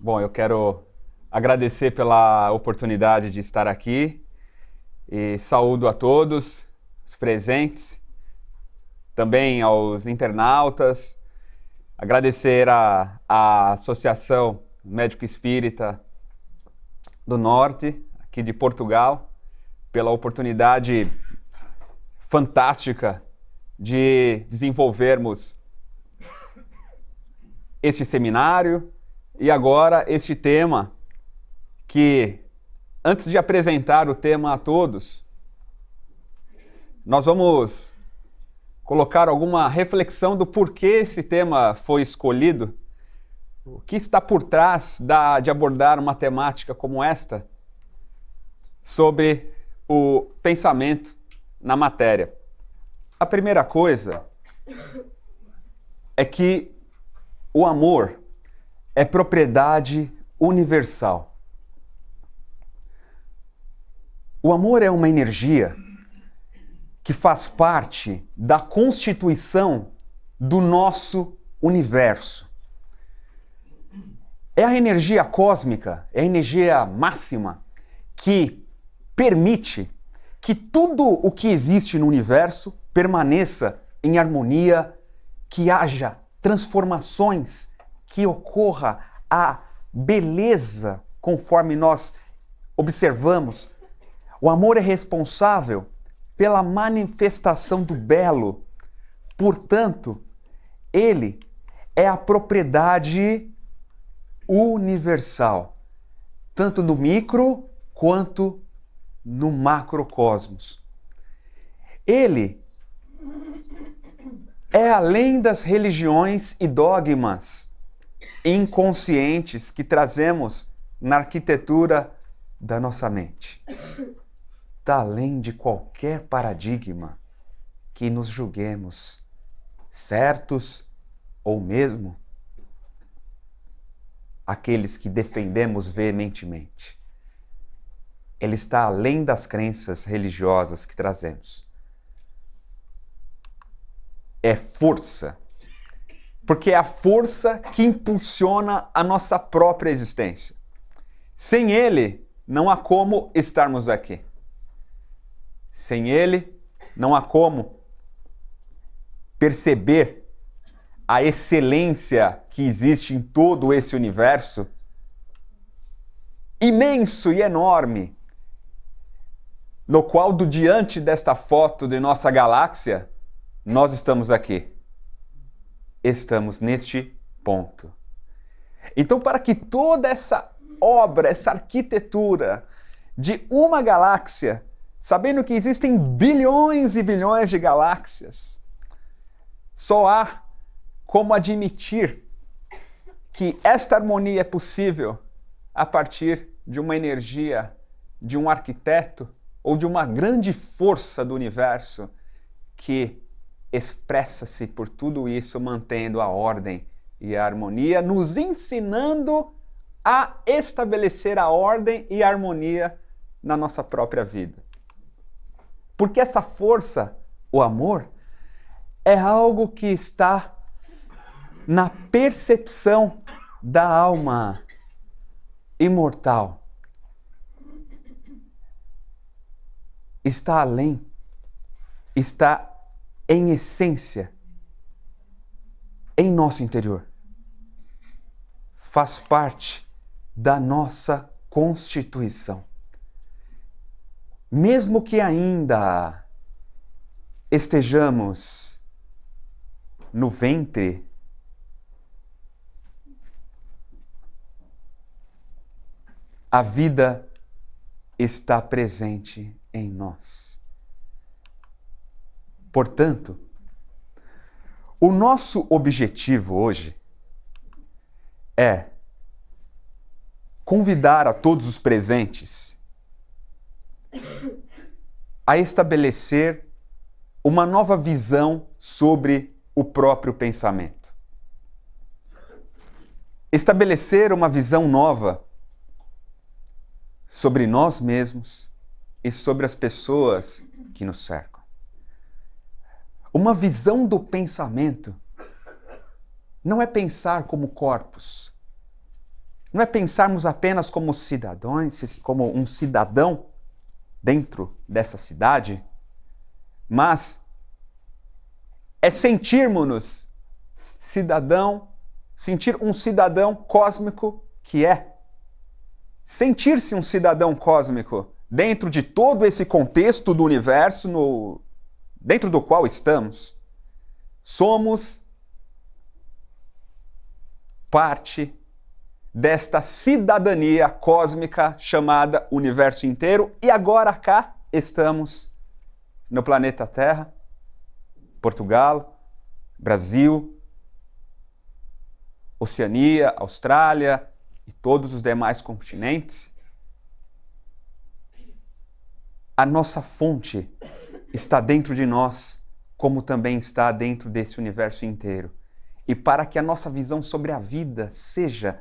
Bom, eu quero agradecer pela oportunidade de estar aqui e saúdo a todos os presentes, também aos internautas, agradecer à Associação Médico Espírita do Norte, aqui de Portugal, pela oportunidade fantástica de desenvolvermos este seminário e agora este tema que, antes de apresentar o tema a todos, nós vamos colocar alguma reflexão do porquê esse tema foi escolhido, o que está por trás de abordar uma temática como esta sobre o pensamento na matéria. A primeira coisa é que o amor é propriedade universal. O amor é uma energia que faz parte da constituição do nosso universo. É a energia cósmica, é a energia máxima que permite que tudo o que existe no universo permaneça em harmonia, que haja transformações, que ocorra a beleza conforme nós observamos. O amor é responsável pela manifestação do belo. Portanto, ele é a propriedade universal, tanto no micro quanto no macrocosmos. Ele é além das religiões e dogmas inconscientes que trazemos na arquitetura da nossa mente. Está além de qualquer paradigma que nos julguemos certos ou mesmo aqueles que defendemos veementemente. Ele está além das crenças religiosas que trazemos. É força, porque é a força que impulsiona a nossa própria existência. Sem ele, não há como estarmos aqui. Sem ele, não há como perceber a excelência que existe em todo esse universo imenso e enorme, no qual, diante desta foto de nossa galáxia, nós estamos aqui. Estamos neste ponto. Então, para que toda essa obra, essa arquitetura de uma galáxia, sabendo que existem bilhões e bilhões de galáxias, só há como admitir que esta harmonia é possível a partir de uma energia, de um arquiteto ou de uma grande força do universo que expressa-se por tudo isso, mantendo a ordem e a harmonia, nos ensinando a estabelecer a ordem e a harmonia na nossa própria vida. Porque essa força, o amor, é algo que está na percepção da alma imortal. Está além, está em essência, em nosso interior. Faz parte da nossa constituição. Mesmo que ainda estejamos no ventre, a vida está presente em nós. Portanto, o nosso objetivo hoje é convidar a todos os presentes a estabelecer uma nova visão sobre o próprio pensamento. Estabelecer uma visão nova sobre nós mesmos e sobre as pessoas que nos cercam. Uma visão do pensamento não é pensar como corpos, não é pensarmos apenas como cidadãos, como um cidadão dentro dessa cidade, mas é sentir um cidadão cósmico que é. Sentir-se um cidadão cósmico dentro de todo esse contexto do universo dentro do qual estamos. Somos parte desta cidadania cósmica chamada universo inteiro, e agora cá estamos no planeta Terra, Portugal, Brasil, Oceania, Austrália e todos os demais continentes. A nossa fonte está dentro de nós, como também está dentro desse universo inteiro. E para que a nossa visão sobre a vida seja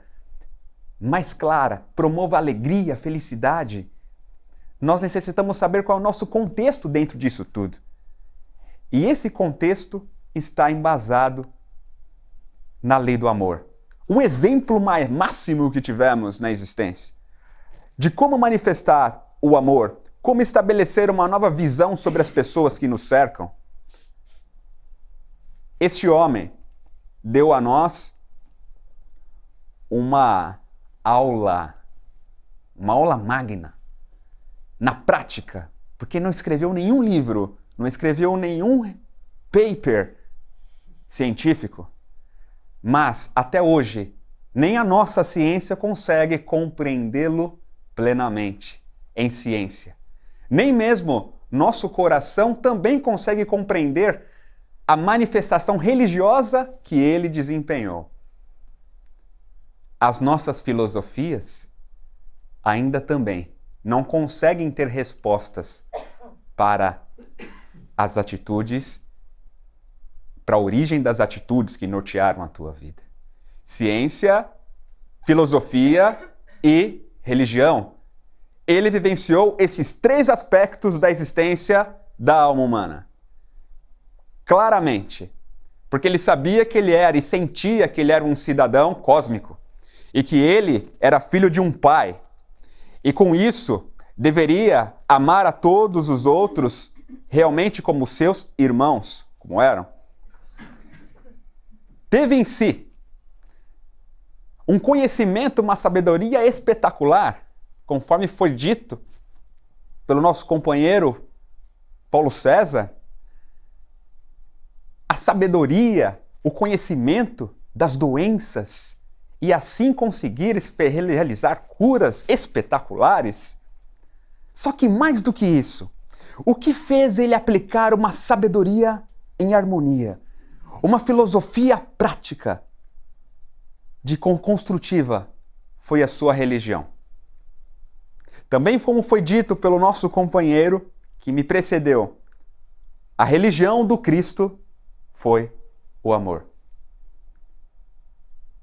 mais clara, promova alegria, felicidade, nós necessitamos saber qual é o nosso contexto dentro disso tudo. E esse contexto está embasado na lei do amor. O exemplo máximo que tivemos na existência de como manifestar o amor, como estabelecer uma nova visão sobre as pessoas que nos cercam. Este homem deu a nós uma aula magna, na prática, porque não escreveu nenhum livro, não escreveu nenhum paper científico, mas até hoje nem a nossa ciência consegue compreendê-lo plenamente em ciência. Nem mesmo nosso coração também consegue compreender a manifestação religiosa que ele desempenhou. As nossas filosofias ainda também não conseguem ter respostas para as atitudes, para a origem das atitudes que nortearam a tua vida. Ciência, filosofia e religião. Ele vivenciou esses três aspectos da existência da alma humana. Claramente. Porque ele sabia que ele era e sentia que ele era um cidadão cósmico. E que ele era filho de um pai. E com isso, deveria amar a todos os outros realmente como seus irmãos, como eram. Teve em si um conhecimento, uma sabedoria espetacular, conforme foi dito pelo nosso companheiro Paulo César, a sabedoria, o conhecimento das doenças e assim conseguir realizar curas espetaculares. Só que mais do que isso, o que fez ele aplicar uma sabedoria em harmonia, uma filosofia prática, construtiva, foi a sua religião. Também como foi dito pelo nosso companheiro que me precedeu, a religião do Cristo foi o amor.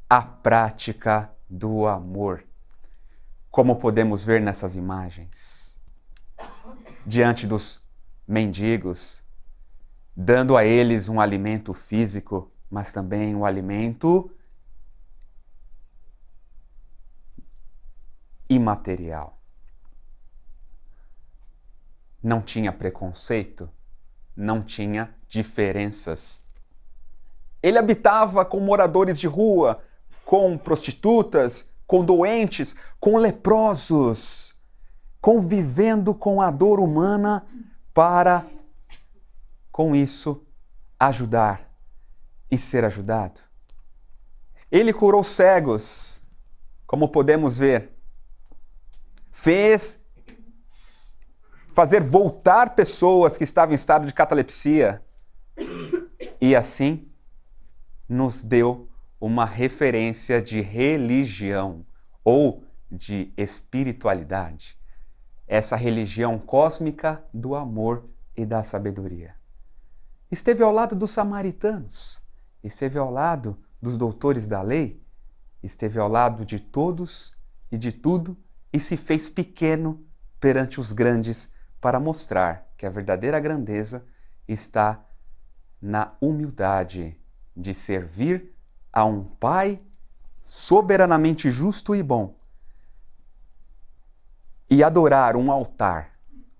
A prática do amor. Como podemos ver nessas imagens. Diante dos mendigos, dando a eles um alimento físico, mas também um alimento imaterial. Não tinha preconceito, não tinha diferenças. Ele habitava com moradores de rua, com prostitutas, com doentes, com leprosos, convivendo com a dor humana para, com isso, ajudar e ser ajudado. Ele curou cegos, como podemos ver. Fez fazer voltar pessoas que estavam em estado de catalepsia. E assim nos deu uma referência de religião ou de espiritualidade. Essa religião cósmica do amor e da sabedoria. Esteve ao lado dos samaritanos, esteve ao lado dos doutores da lei, esteve ao lado de todos e de tudo e se fez pequeno perante os grandes para mostrar que a verdadeira grandeza está na humildade de servir a um Pai soberanamente justo e bom, e adorar um altar,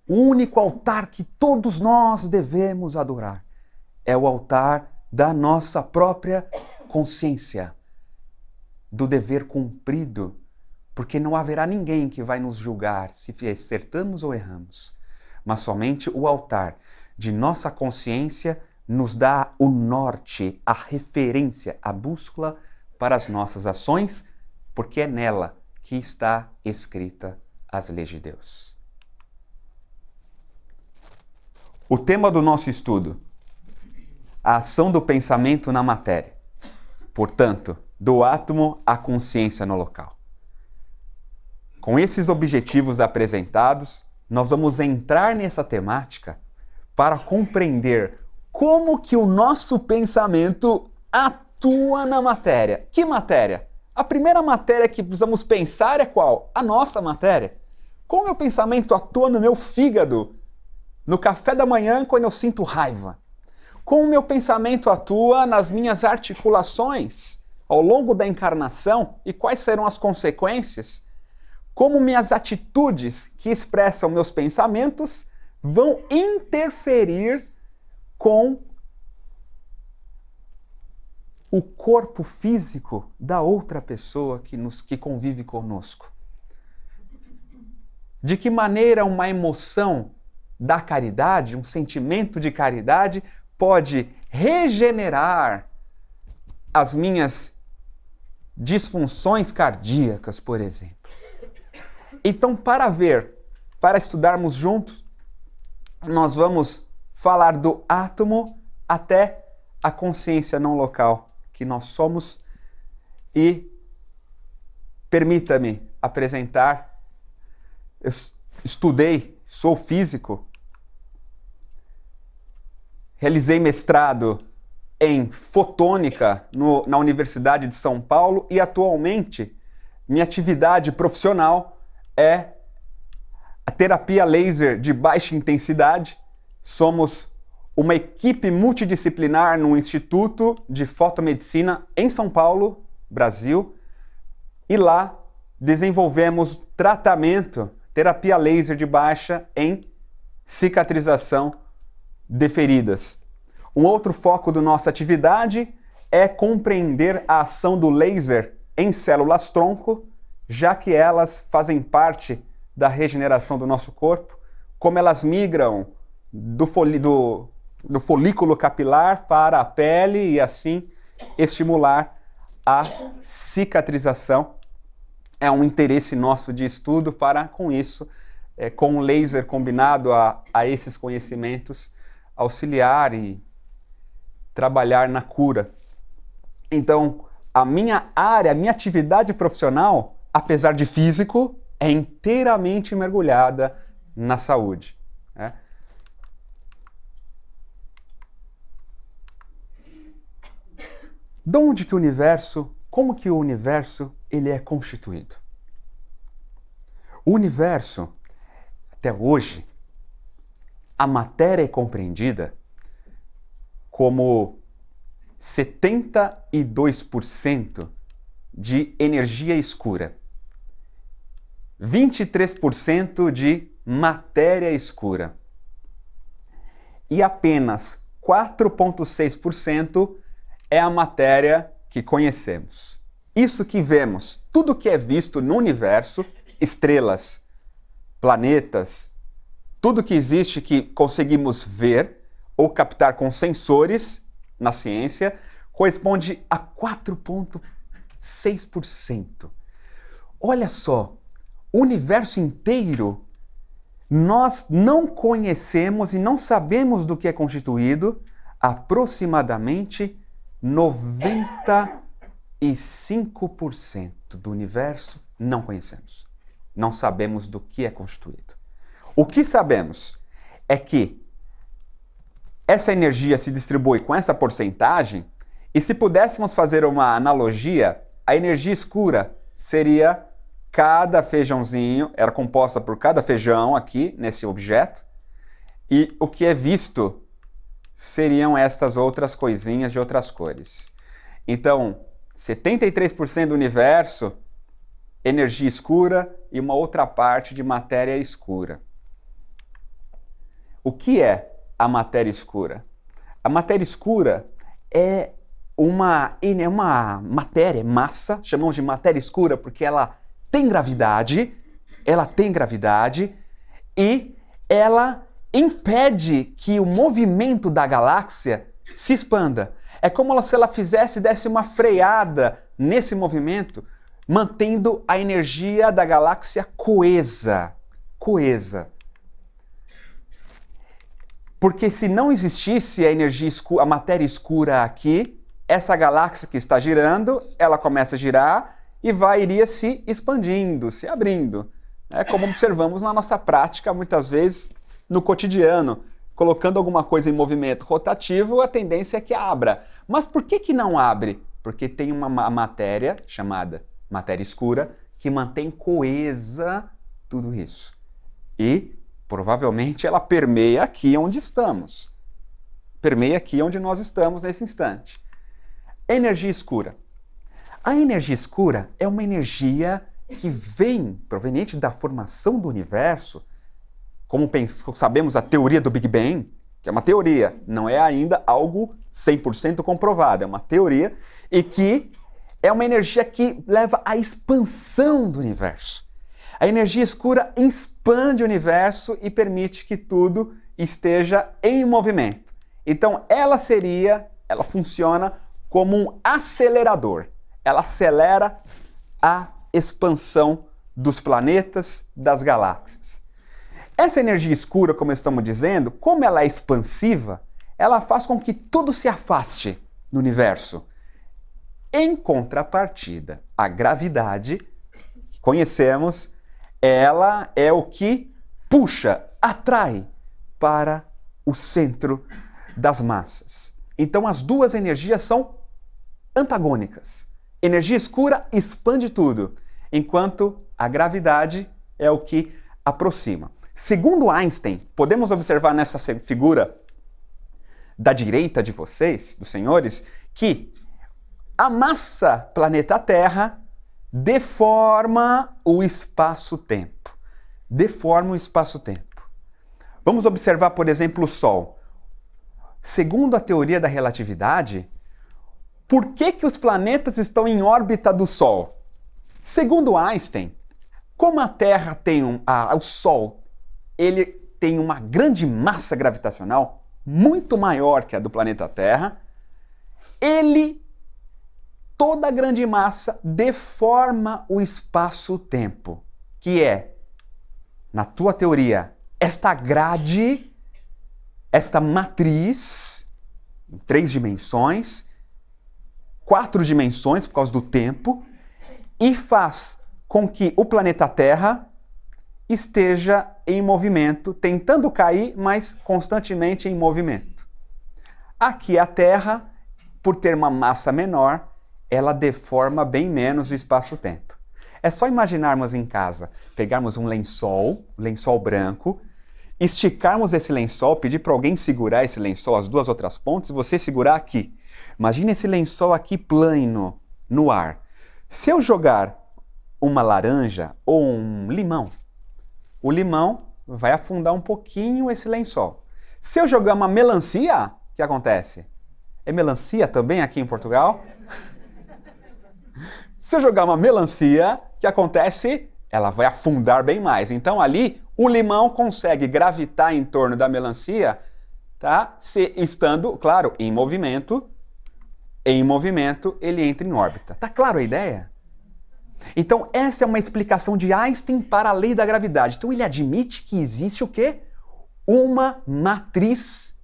o único altar que todos nós devemos adorar, é o altar da nossa própria consciência, do dever cumprido, porque não haverá ninguém que vai nos julgar se acertamos ou erramos, mas somente o altar de nossa consciência nos dá o norte, a referência, a bússola para as nossas ações, porque é nela que está escrita as leis de Deus. O tema do nosso estudo: a ação do pensamento na matéria. Portanto, do átomo à consciência no local. Com esses objetivos apresentados, nós vamos entrar nessa temática para compreender como que o nosso pensamento atua na matéria. Que matéria? A primeira matéria que precisamos pensar é qual? A nossa matéria. Como meu pensamento atua no meu fígado, no café da manhã quando eu sinto raiva? Como meu pensamento atua nas minhas articulações ao longo da encarnação e quais serão as consequências? Como minhas atitudes que expressam meus pensamentos vão interferir com o corpo físico da outra pessoa que convive conosco. De que maneira uma emoção da caridade, um sentimento de caridade, pode regenerar as minhas disfunções cardíacas, por exemplo. Então, para estudarmos juntos, nós vamos falar do átomo até a consciência não local que nós somos. E permita-me apresentar, eu estudei, sou físico, realizei mestrado em fotônica na Universidade de São Paulo e atualmente minha atividade profissional é a terapia laser de baixa intensidade. Somos uma equipe multidisciplinar no Instituto de Fotomedicina em São Paulo, Brasil, e lá desenvolvemos tratamento, terapia laser de baixa em cicatrização de feridas. Um outro foco da nossa atividade é compreender a ação do laser em células-tronco, já que elas fazem parte da regeneração do nosso corpo, como elas migram do folículo capilar para a pele e assim estimular a cicatrização. É um interesse nosso de estudo para, com isso, com o laser combinado a esses conhecimentos, auxiliar e trabalhar na cura. Então, a minha área, a minha atividade profissional, apesar de físico, é inteiramente mergulhada na saúde, né? De onde que o universo, como que o universo ele é constituído? O universo, até hoje, a matéria é compreendida como 72% de energia escura, 23% de matéria escura e apenas 4,6% é a matéria que conhecemos. Isso que vemos, tudo que é visto no universo, estrelas, planetas, tudo que existe que conseguimos ver ou captar com sensores na ciência, corresponde a 4,6%. Olha só, o universo inteiro nós não conhecemos e não sabemos do que é constituído. Aproximadamente 95% do universo não conhecemos. Não sabemos do que é constituído. O que sabemos é que essa energia se distribui com essa porcentagem, e se pudéssemos fazer uma analogia, a energia escura seria cada feijãozinho, era composta por cada feijão aqui nesse objeto, e o que é visto seriam essas outras coisinhas de outras cores. Então, 73% do universo, energia escura e uma outra parte de matéria escura. O que é a matéria escura? A matéria escura é uma matéria, massa, chamamos de matéria escura porque ela tem gravidade e ela impede que o movimento da galáxia se expanda. É como se ela desse uma freada nesse movimento, mantendo a energia da galáxia coesa. Porque se não existisse a matéria escura aqui, essa galáxia que está girando, ela começa a girar e iria se expandindo, se abrindo. É como observamos na nossa prática, muitas vezes, no cotidiano. Colocando alguma coisa em movimento rotativo, a tendência é que abra. Mas por que não abre? Porque tem uma matéria, chamada matéria escura, que mantém coesa tudo isso. E, provavelmente, ela permeia aqui onde estamos. Permeia aqui onde nós estamos nesse instante. Energia escura. A energia escura é uma energia que vem proveniente da formação do universo, como sabemos a teoria do Big Bang, que é uma teoria, não é ainda algo 100% comprovado, é uma teoria, e que é uma energia que leva à expansão do universo. A energia escura expande o universo e permite que tudo esteja em movimento. Então ela funciona como um acelerador. Ela acelera a expansão dos planetas, das galáxias. Essa energia escura, como estamos dizendo, como ela é expansiva, ela faz com que tudo se afaste no universo. Em contrapartida, a gravidade, que conhecemos, ela é o que puxa, atrai para o centro das massas. Então as duas energias são antagônicas. Energia escura expande tudo, enquanto a gravidade é o que aproxima. Segundo Einstein, podemos observar nessa figura da direita de vocês, dos senhores, que a massa planeta Terra deforma o espaço-tempo. Vamos observar, por exemplo, o Sol. Segundo a teoria da relatividade, por que os planetas estão em órbita do Sol? Segundo Einstein, como a Terra tem o Sol, ele tem uma grande massa gravitacional, muito maior que a do planeta Terra, toda a grande massa deforma o espaço-tempo, que é, na tua teoria, esta grade, esta matriz, em 3 dimensões, 4 dimensões por causa do tempo, e faz com que o planeta Terra esteja em movimento, tentando cair, mas constantemente em movimento. Aqui a Terra, por ter uma massa menor, ela deforma bem menos o espaço-tempo. É só imaginarmos em casa, pegarmos um lençol branco, esticarmos esse lençol, pedir para alguém segurar esse lençol, as duas outras pontas, e você segurar aqui. Imagine esse lençol aqui plano, no ar. Se eu jogar uma laranja ou um limão, o limão vai afundar um pouquinho esse lençol. Se eu jogar uma melancia, o que acontece? É melancia também aqui em Portugal? Se eu jogar uma melancia, o que acontece? Ela vai afundar bem mais. Então ali, o limão consegue gravitar em torno da melancia, tá? Estando, claro, em movimento, ele entra em órbita. Tá claro a ideia? Então essa é uma explicação de Einstein para a lei da gravidade. Então ele admite que existe o quê? Uma matriz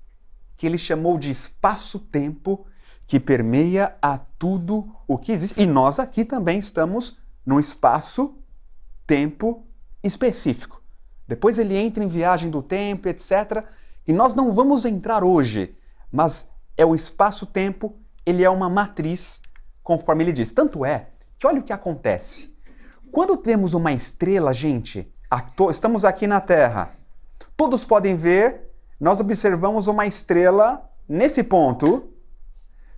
que ele chamou de espaço-tempo que permeia a tudo o que existe. E nós aqui também estamos num espaço-tempo específico. Depois ele entra em viagem do tempo, etc. E nós não vamos entrar hoje, mas é o espaço-tempo, ele é uma matriz, conforme ele diz. Tanto é que olha o que acontece. Quando temos uma estrela, gente, estamos aqui na Terra, todos podem ver, nós observamos uma estrela nesse ponto,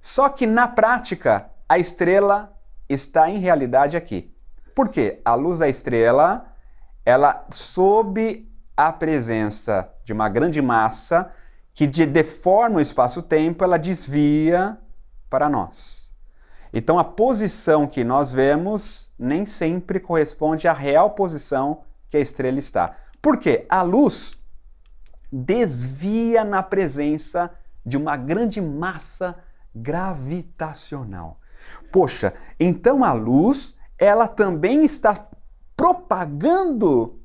só que na prática, a estrela está em realidade aqui. Por quê? A luz da estrela, ela sob a presença de uma grande massa que deforma o espaço-tempo, ela desvia para nós. Então a posição que nós vemos nem sempre corresponde à real posição que a estrela está. Por quê? A luz desvia na presença de uma grande massa gravitacional. Poxa, então a luz, ela também está propagando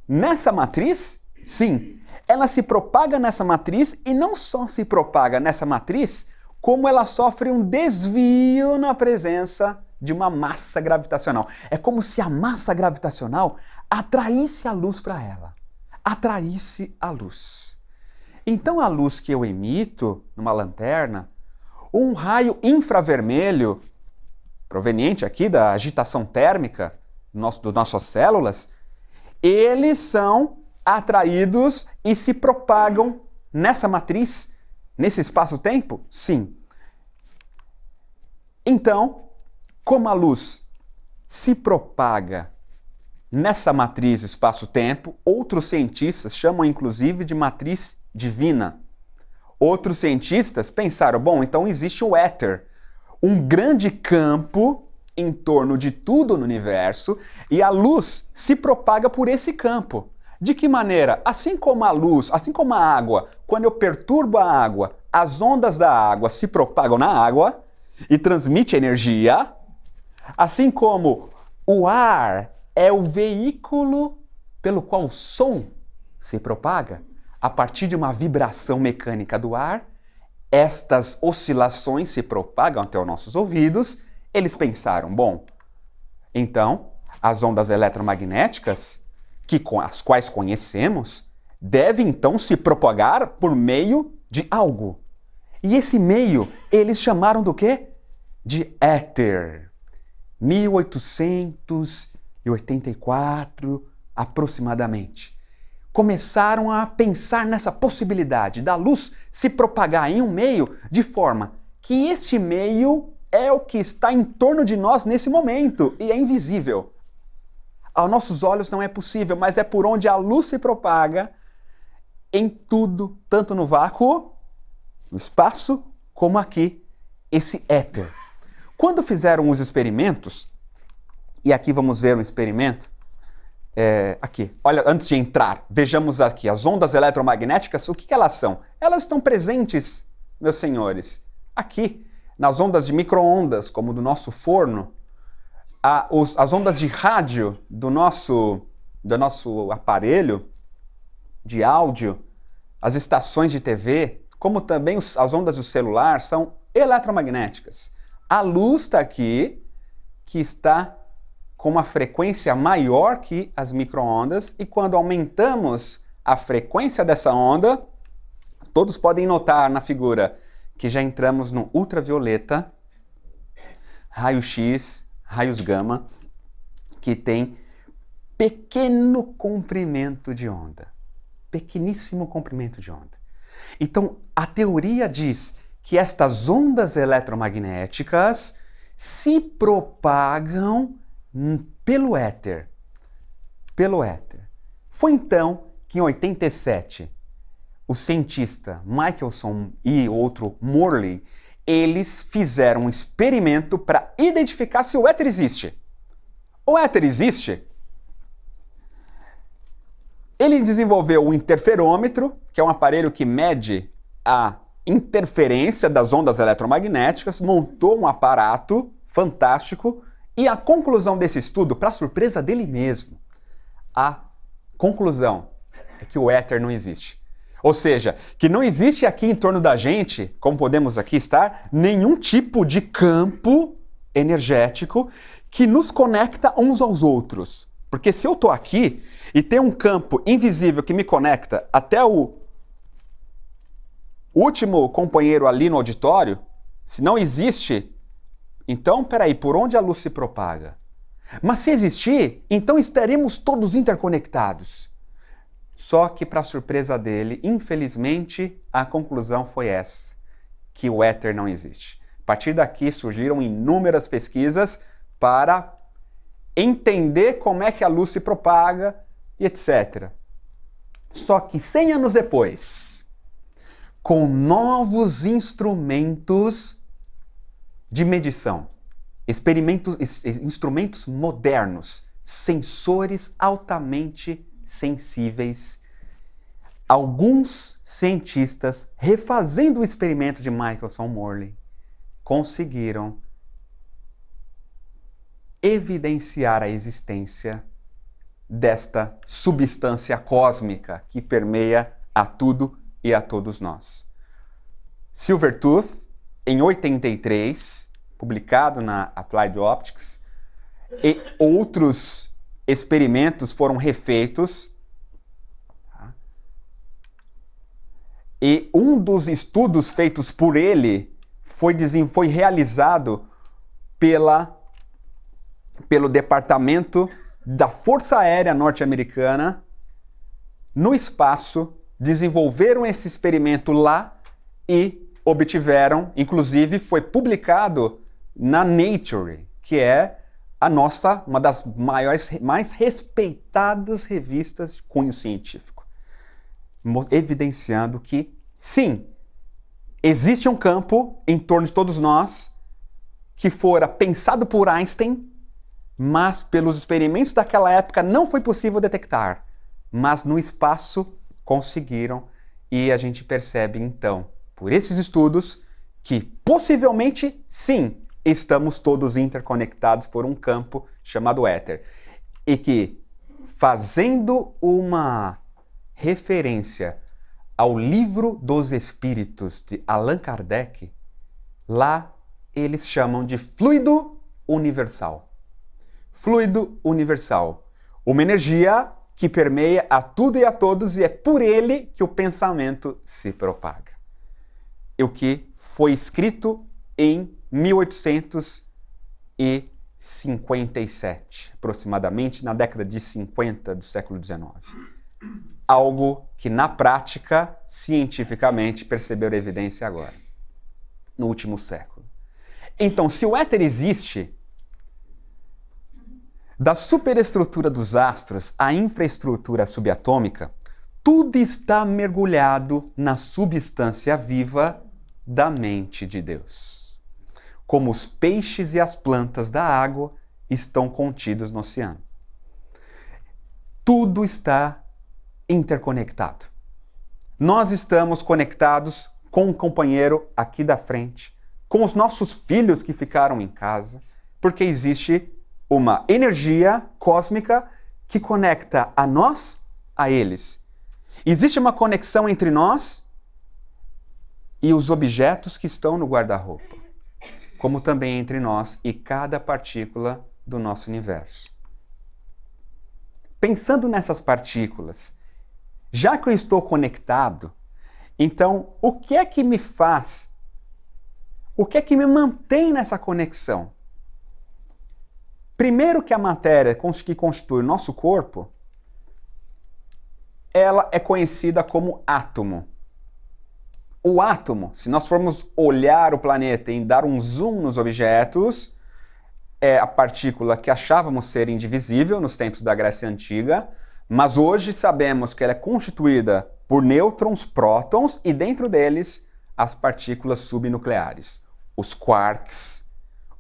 nessa matriz? Sim, ela se propaga nessa matriz e não só se propaga nessa matriz, como ela sofre um desvio na presença de uma massa gravitacional. É como se a massa gravitacional atraísse a luz para ela. Atraísse a luz. Então a luz que eu emito numa lanterna, um raio infravermelho, proveniente aqui da agitação térmica das nossas células, eles são atraídos e se propagam nessa matriz, nesse espaço-tempo? Sim. Então, como a luz se propaga nessa matriz espaço-tempo, outros cientistas chamam inclusive de matriz divina. Outros cientistas pensaram, bom, então existe o éter, um grande campo em torno de tudo no universo, e a luz se propaga por esse campo. De que maneira? Assim como a luz, assim como a água, quando eu perturbo a água, as ondas da água se propagam na água e transmitem energia, assim como o ar é o veículo pelo qual o som se propaga, a partir de uma vibração mecânica do ar, estas oscilações se propagam até os nossos ouvidos. Eles pensaram, bom, então as ondas eletromagnéticas, as quais conhecemos, devem então se propagar por meio de algo. E esse meio eles chamaram do quê? De éter. 1884, aproximadamente. Começaram a pensar nessa possibilidade da luz se propagar em um meio de forma que este meio é o que está em torno de nós nesse momento e é invisível. Aos nossos olhos não é possível, mas é por onde a luz se propaga em tudo, tanto no vácuo, no espaço, como aqui, esse éter. Quando fizeram os experimentos, e aqui vamos ver um experimento, aqui, olha, antes de entrar, vejamos aqui, as ondas eletromagnéticas, o que elas são? Elas estão presentes, meus senhores, aqui, nas ondas de micro-ondas, como do nosso forno, as ondas de rádio do nosso aparelho de áudio, as estações de TV, como também as ondas do celular, são eletromagnéticas. A luz está aqui, que está com uma frequência maior que as micro-ondas, e quando aumentamos a frequência dessa onda, todos podem notar na figura que já entramos no ultravioleta, raio-x, raios gama, que tem pequeno comprimento de onda. Pequeníssimo comprimento de onda. Então, a teoria diz que estas ondas eletromagnéticas se propagam pelo éter. Pelo éter. Foi então que em 87, o cientista Michelson e outro Morley, eles fizeram um experimento para identificar se o éter existe. O éter existe? Ele desenvolveu o interferômetro, que é um aparelho que mede a interferência das ondas eletromagnéticas, montou um aparato fantástico, e a conclusão desse estudo, para surpresa dele mesmo, a conclusão é que o éter não existe. Ou seja, que não existe aqui em torno da gente, como podemos aqui estar, nenhum tipo de campo energético que nos conecta uns aos outros. Porque se eu estou aqui e tem um campo invisível que me conecta até o último companheiro ali no auditório, se não existe, então, peraí, por onde a luz se propaga? Mas se existir, então estaremos todos interconectados. Só que, para surpresa dele, infelizmente, a conclusão foi essa, que o éter não existe. partir daqui surgiram inúmeras pesquisas para entender como é que a luz se propaga e etc. Só que 100 anos depois, com novos instrumentos de medição, instrumentos modernos, sensores altamente sensíveis, alguns cientistas, refazendo o experimento de Michelson Morley, conseguiram evidenciar a existência desta substância cósmica que permeia a tudo e a todos nós. Silvertooth, em 83, publicado na Applied Optics, e outros experimentos foram refeitos. E um dos estudos feitos por ele foi realizado pelo Departamento da Força Aérea Norte-Americana no espaço, desenvolveram esse experimento lá e obtiveram, inclusive foi publicado na Nature, que é uma das mais respeitadas revistas de cunho científico, evidenciando que, sim, existe um campo em torno de todos nós que fora pensado por Einstein, mas pelos experimentos daquela época não foi possível detectar, mas no espaço conseguiram, e a gente percebe então, por esses estudos, que possivelmente, sim, estamos todos interconectados por um campo chamado éter. E que, fazendo uma referência ao Livro dos Espíritos de Allan Kardec, lá eles chamam de fluido universal. Fluido universal. Uma energia que permeia a tudo e a todos, e é por ele que o pensamento se propaga. E o que foi escrito em 1857, aproximadamente na década de 50 do século XIX. Algo que, na prática, cientificamente, perceberam evidência agora, no último século. Então, se o éter existe, da superestrutura dos astros à infraestrutura subatômica, tudo está mergulhado na substância viva da mente de Deus. Como os peixes e as plantas da água estão contidos no oceano. Tudo está interconectado. Nós estamos conectados com o companheiro aqui da frente, com os nossos filhos que ficaram em casa, porque existe uma energia cósmica que conecta a nós a eles. Existe uma conexão entre nós e os objetos que estão no guarda-roupa, como também entre nós e cada partícula do nosso universo. Pensando nessas partículas, já que eu estou conectado, então o que é que me faz? O que é que me mantém nessa conexão? Primeiro que a matéria que constitui o nosso corpo, ela é conhecida como átomo. O átomo, se nós formos olhar o planeta e dar um zoom nos objetos, é a partícula que achávamos ser indivisível nos tempos da Grécia Antiga, mas hoje sabemos que ela é constituída por nêutrons, prótons e dentro deles as partículas subnucleares, os quarks,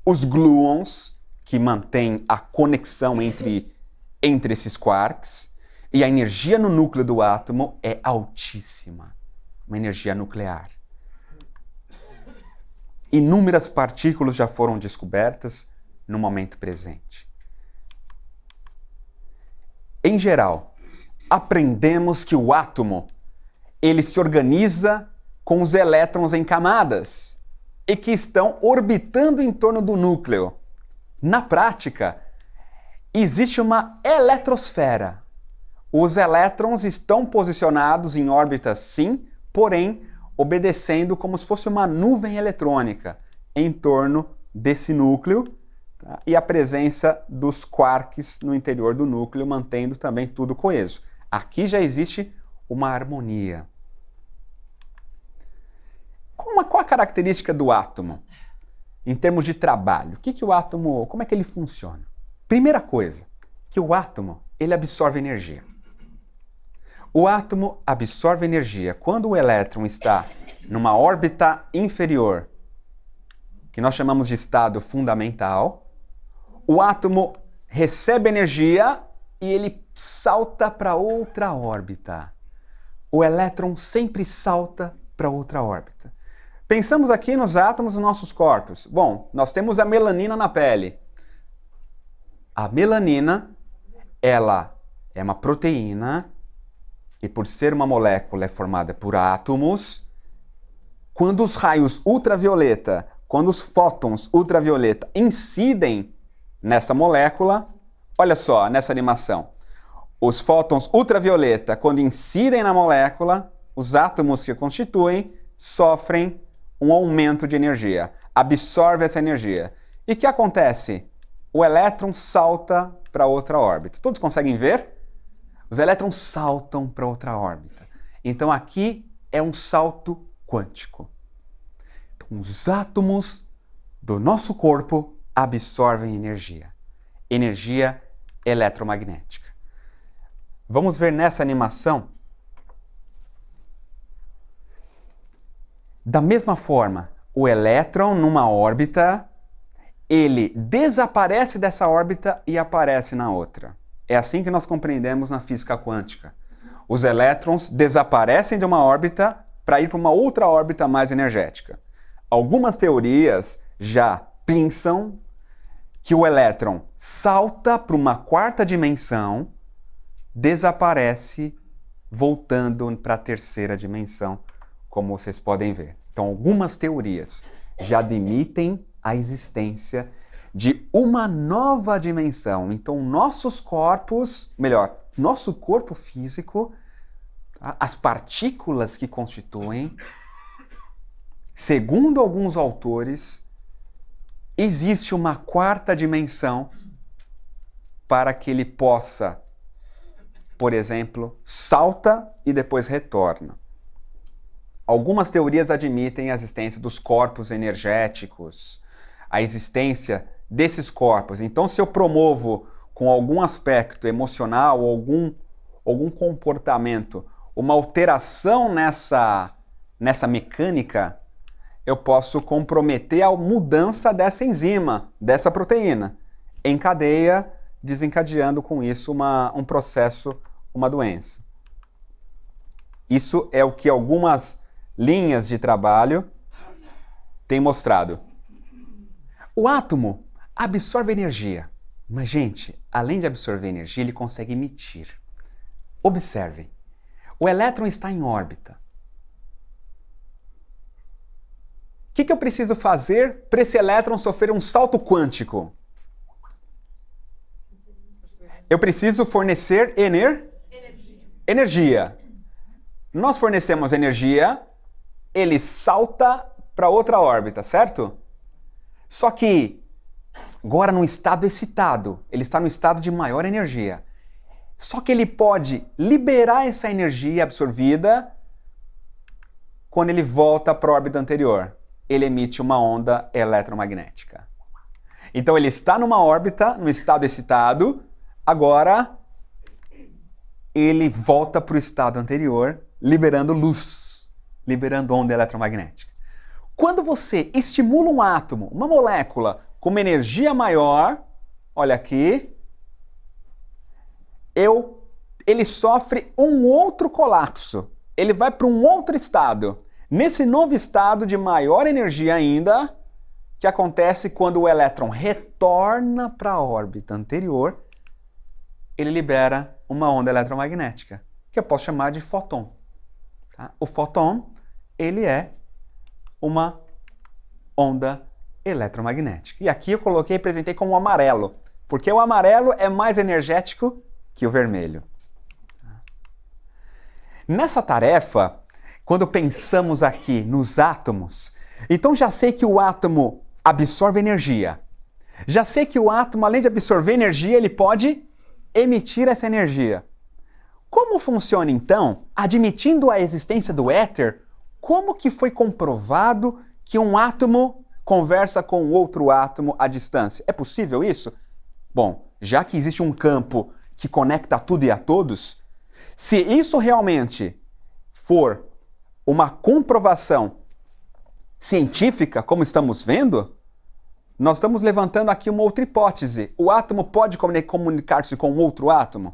os gluons, que mantêm a conexão entre esses quarks, e a energia no núcleo do átomo é altíssima, uma energia nuclear. Inúmeras partículas já foram descobertas no momento presente. Em geral, aprendemos que o átomo ele se organiza com os elétrons em camadas e que estão orbitando em torno do núcleo. Na prática, existe uma eletrosfera. Os elétrons estão posicionados em órbitas, sim, porém obedecendo como se fosse uma nuvem eletrônica em torno desse núcleo, tá? E a presença dos quarks no interior do núcleo, mantendo também tudo coeso. Aqui já existe uma harmonia. Qual a característica do átomo? em termos de trabalho, o átomo, como é que ele funciona? Primeira coisa, que o átomo, ele absorve energia. O átomo absorve energia quando o elétron está numa órbita inferior, que nós chamamos de estado fundamental. O átomo recebe energia e ele salta para outra órbita. O elétron sempre salta para outra órbita. Pensamos aqui nos átomos dos nossos corpos. Bom, nós temos a melanina na pele. A melanina, ela é uma proteína e por ser uma molécula é formada por átomos. Quando os raios ultravioleta, quando os fótons ultravioleta incidem nessa molécula, olha só, nessa animação. Os fótons ultravioleta, quando incidem na molécula, os átomos que a constituem sofrem um aumento de energia, absorve essa energia. E o que acontece? O elétron salta para outra órbita. Todos conseguem ver? Os elétrons saltam para outra órbita. Então aqui é um salto quântico. Então, os átomos do nosso corpo absorvem energia. Energia eletromagnética. Vamos ver nessa animação. Da mesma forma, o elétron numa órbita, ele desaparece dessa órbita e aparece na outra. É assim que nós compreendemos na física quântica. Os elétrons desaparecem de uma órbita para ir para uma outra órbita mais energética. Algumas teorias já pensam que o elétron salta para uma quarta dimensão, desaparece, voltando para a terceira dimensão, como vocês podem ver. Então, algumas teorias já admitem a existência de uma nova dimensão. Então, nossos corpos, melhor, nosso corpo físico, as partículas que constituem, segundo alguns autores, existe uma quarta dimensão para que ele possa, por exemplo, salta e depois retorna. Algumas teorias admitem a existência dos corpos energéticos, a existência desses corpos. Então, se eu promovo com algum aspecto emocional, algum comportamento, uma alteração nessa mecânica, eu posso comprometer a mudança dessa enzima, dessa proteína, em cadeia, desencadeando com isso um processo, uma doença. Isso é o que algumas linhas de trabalho têm mostrado. O átomo absorve energia, mas, gente, além de absorver energia, ele consegue emitir. Observem, o elétron está em órbita. O que eu preciso fazer para esse elétron sofrer um salto quântico? Eu preciso fornecer energia. Nós fornecemos energia, ele salta para outra órbita, certo? Só que agora num estado excitado, ele está no estado de maior energia. Só que ele pode liberar essa energia absorvida quando ele volta para a órbita anterior. Ele emite uma onda eletromagnética. Então ele está numa órbita, no estado excitado, agora ele volta para o estado anterior, liberando luz, liberando onda eletromagnética. Quando você estimula um átomo, uma molécula, com uma energia maior, olha aqui, ele sofre um outro colapso. Ele vai para um outro estado. Nesse novo estado de maior energia ainda, que acontece quando o elétron retorna para a órbita anterior, ele libera uma onda eletromagnética, que eu posso chamar de fóton. Tá? O fóton, ele é uma onda eletromagnética. E aqui eu representei como amarelo, porque o amarelo é mais energético que o vermelho. Nessa tarefa, quando pensamos aqui nos átomos, então já sei que o átomo absorve energia. Já sei que o átomo, além de absorver energia, ele pode emitir essa energia. Como funciona então, admitindo a existência do éter, como que foi comprovado que um átomo conversa com outro átomo à distância. É possível isso? Bom, já que existe um campo que conecta tudo e a todos, se isso realmente for uma comprovação científica, como estamos vendo, nós estamos levantando aqui uma outra hipótese. O átomo pode comunicar-se com outro átomo?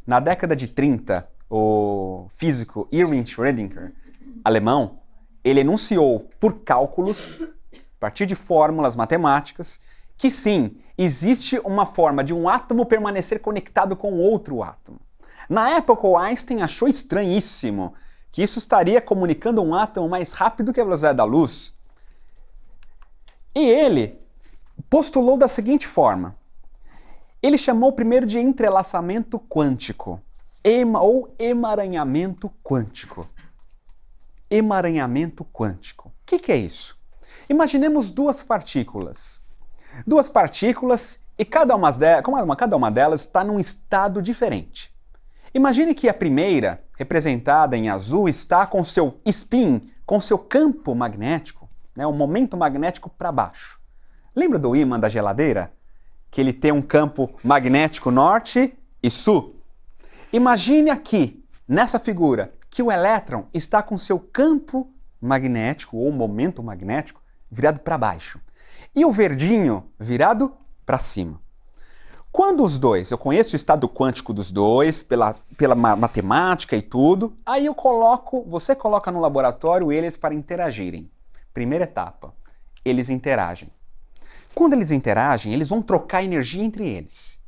Na década de 30, o físico Erwin Schrödinger, alemão, ele enunciou por cálculos, a partir de fórmulas matemáticas, que sim, existe uma forma de um átomo permanecer conectado com outro átomo. Na época, o Einstein achou estranhíssimo que isso estaria comunicando um átomo mais rápido que a velocidade da luz. E ele postulou da seguinte forma. Ele chamou primeiro de entrelaçamento quântico, ou emaranhamento quântico. Emaranhamento quântico. O que é isso? Imaginemos duas partículas. Duas partículas e cada uma delas está num estado diferente. Imagine que a primeira, representada em azul, está com seu spin, com seu campo magnético, né, o momento magnético para baixo. Lembra do ímã da geladeira? Que ele tem um campo magnético norte e sul. Imagine aqui, nessa figura, que o elétron está com seu campo magnético, ou momento magnético, virado para baixo. E o verdinho virado para cima. Quando os dois, eu conheço o estado quântico dos dois, pela matemática e tudo, aí você coloca no laboratório eles para interagirem. Primeira etapa, eles interagem. Quando eles interagem, eles vão trocar energia entre eles.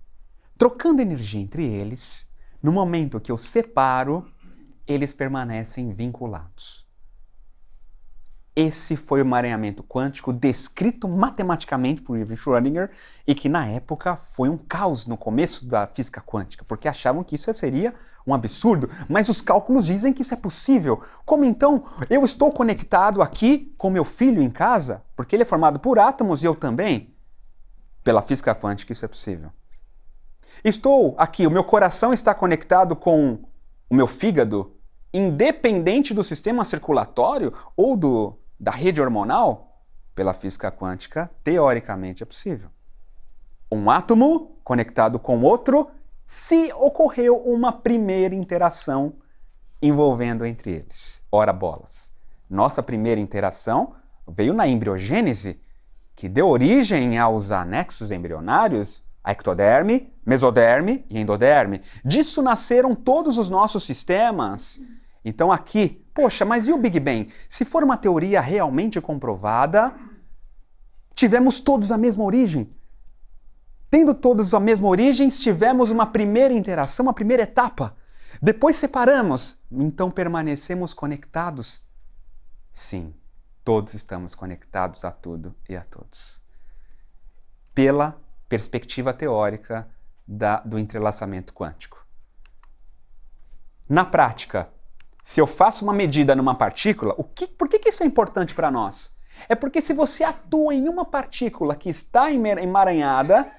Trocando energia entre eles, no momento que eu separo, eles permanecem vinculados. Esse foi o emaranhamento quântico descrito matematicamente por Erwin Schrödinger e que na época foi um caos no começo da física quântica, porque achavam que isso seria um absurdo, mas os cálculos dizem que isso é possível. Como então eu estou conectado aqui com meu filho em casa, porque ele é formado por átomos e eu também? Pela física quântica isso é possível. Estou aqui, o meu coração está conectado com o meu fígado, independente do sistema circulatório ou da rede hormonal? Pela física quântica, teoricamente é possível. Um átomo conectado com outro, se ocorreu uma primeira interação envolvendo entre eles. Ora bolas. Nossa primeira interação veio na embriogênese, que deu origem aos anexos embrionários, a ectoderme, mesoderme e endoderme. Disso nasceram todos os nossos sistemas. Então aqui, poxa, mas e o Big Bang? Se for uma teoria realmente comprovada, tivemos todos a mesma origem. Tendo todos a mesma origem, tivemos uma primeira interação, uma primeira etapa. Depois separamos, então permanecemos conectados. Sim, todos estamos conectados a tudo e a todos. Pela perspectiva teórica do entrelaçamento quântico. Na prática, se eu faço uma medida numa partícula, por que isso é importante para nós? É porque se você atua em uma partícula que está emaranhada,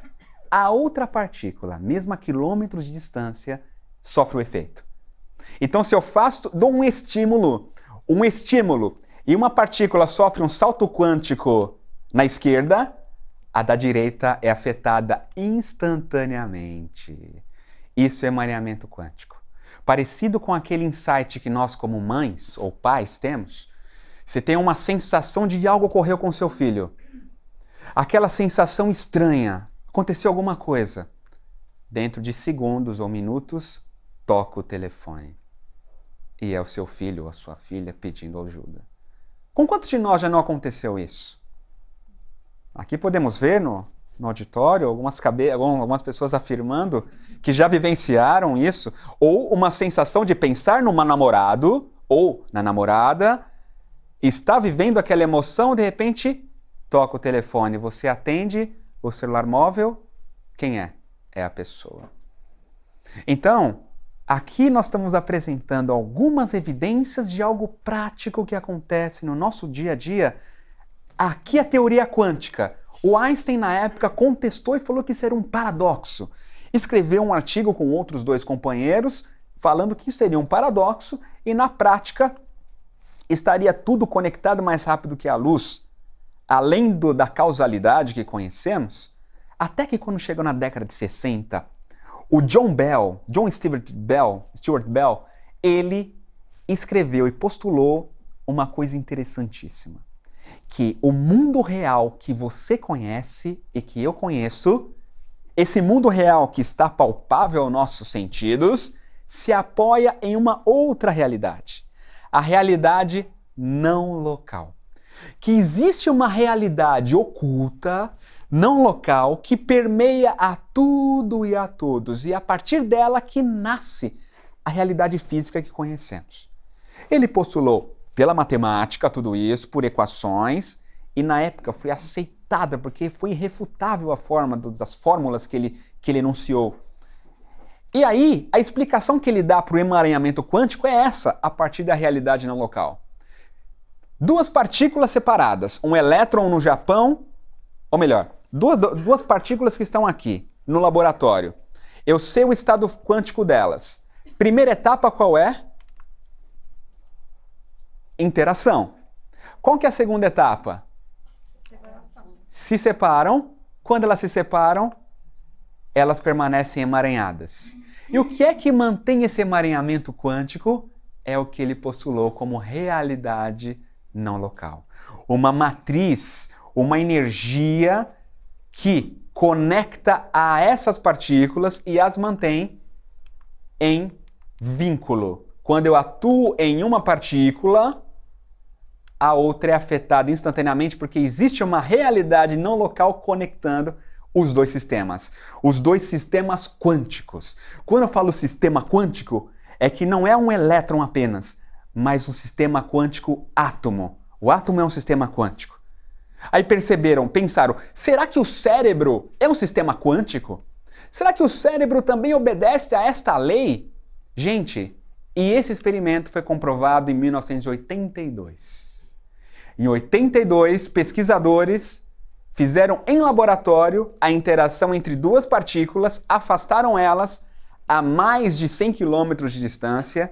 a outra partícula, mesmo a quilômetros de distância, sofre o efeito. Então, se eu dou um estímulo, e uma partícula sofre um salto quântico na esquerda, a da direita é afetada instantaneamente. Isso é emaranhamento quântico. Parecido com aquele insight que nós, como mães ou pais, temos. Você tem uma sensação de que algo ocorreu com seu filho. Aquela sensação estranha. Aconteceu alguma coisa. Dentro de segundos ou minutos, toca o telefone. E é o seu filho ou a sua filha pedindo ajuda. Com quantos de nós já não aconteceu isso? Aqui podemos ver no auditório algumas pessoas afirmando que já vivenciaram isso, ou uma sensação de pensar numa namorado ou na namorada, está vivendo aquela emoção, de repente toca o telefone, você atende o celular móvel, quem é? É a pessoa. Então, aqui nós estamos apresentando algumas evidências de algo prático que acontece no nosso dia a dia. Aqui a teoria quântica. O Einstein, na época, contestou e falou que isso era um paradoxo. Escreveu um artigo com outros dois companheiros, falando que isso seria um paradoxo e, na prática, estaria tudo conectado mais rápido que a luz. além da causalidade que conhecemos, até que quando chegou na década de 60, o John Stuart Bell, ele escreveu e postulou uma coisa interessantíssima, que o mundo real que você conhece e que eu conheço, esse mundo real que está palpável aos nossos sentidos, se apoia em uma outra realidade, a realidade não local. Que existe uma realidade oculta, não local, que permeia a tudo e a todos, e a partir dela que nasce a realidade física que conhecemos. Ele postulou pela matemática tudo isso, por equações, e na época foi aceitada, porque foi irrefutável a forma das fórmulas que ele enunciou. E aí, a explicação que ele dá para o emaranhamento quântico é essa, a partir da realidade não local. Duas partículas separadas, um elétron no Japão, ou melhor, duas partículas que estão aqui, no laboratório. Eu sei o estado quântico delas. Primeira etapa qual é? Interação. Qual que é a segunda etapa? Separação. Se separam. Quando elas se separam, elas permanecem emaranhadas. E o que é que mantém esse emaranhamento quântico? É o que ele postulou como realidade não local. Uma matriz, uma energia que conecta a essas partículas e as mantém em vínculo. Quando eu atuo em uma partícula, a outra é afetada instantaneamente porque existe uma realidade não local conectando os dois sistemas quânticos. Quando eu falo sistema quântico, é que não é um elétron apenas, mas um sistema quântico átomo. O átomo é um sistema quântico. Aí pensaram, será que o cérebro é um sistema quântico? Será que o cérebro também obedece a esta lei? Gente, e esse experimento foi comprovado em 1982. Em 82, pesquisadores fizeram em laboratório a interação entre duas partículas, afastaram elas a mais de 100 km de distância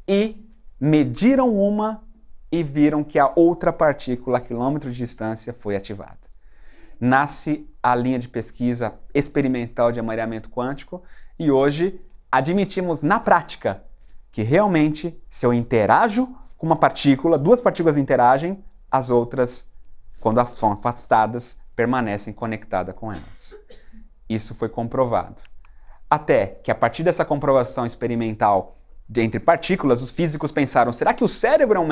e mediram uma e viram que a outra partícula a quilômetro de distância foi ativada. Nasce a linha de pesquisa experimental de emaranhamento quântico e hoje admitimos na prática que realmente se eu interajo com uma partícula, duas partículas interagem, as outras, quando são afastadas, permanecem conectadas com elas. Isso foi comprovado. Até que a partir dessa comprovação experimental entre partículas, os físicos pensaram, será que o cérebro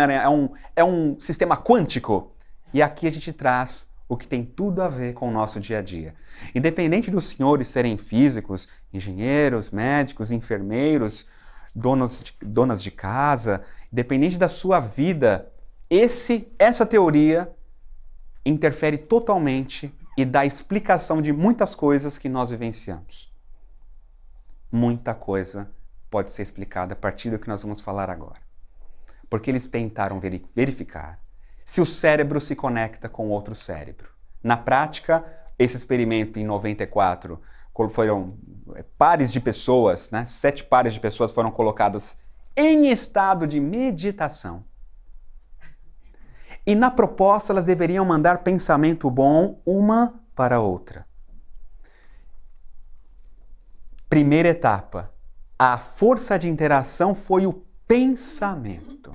é um sistema quântico? E aqui a gente traz o que tem tudo a ver com o nosso dia a dia. Independente dos senhores serem físicos, engenheiros, médicos, enfermeiros, donas de casa, independente da sua vida, essa teoria interfere totalmente e dá explicação de muitas coisas que nós vivenciamos. Muita coisa pode ser explicada a partir do que nós vamos falar agora. Porque eles tentaram verificar se o cérebro se conecta com outro cérebro. Na prática, esse experimento em 94, foram pares de pessoas, 7 pares de pessoas foram colocadas em estado de meditação. E na proposta elas deveriam mandar pensamento bom uma para a outra. Primeira etapa. A força de interação foi o pensamento.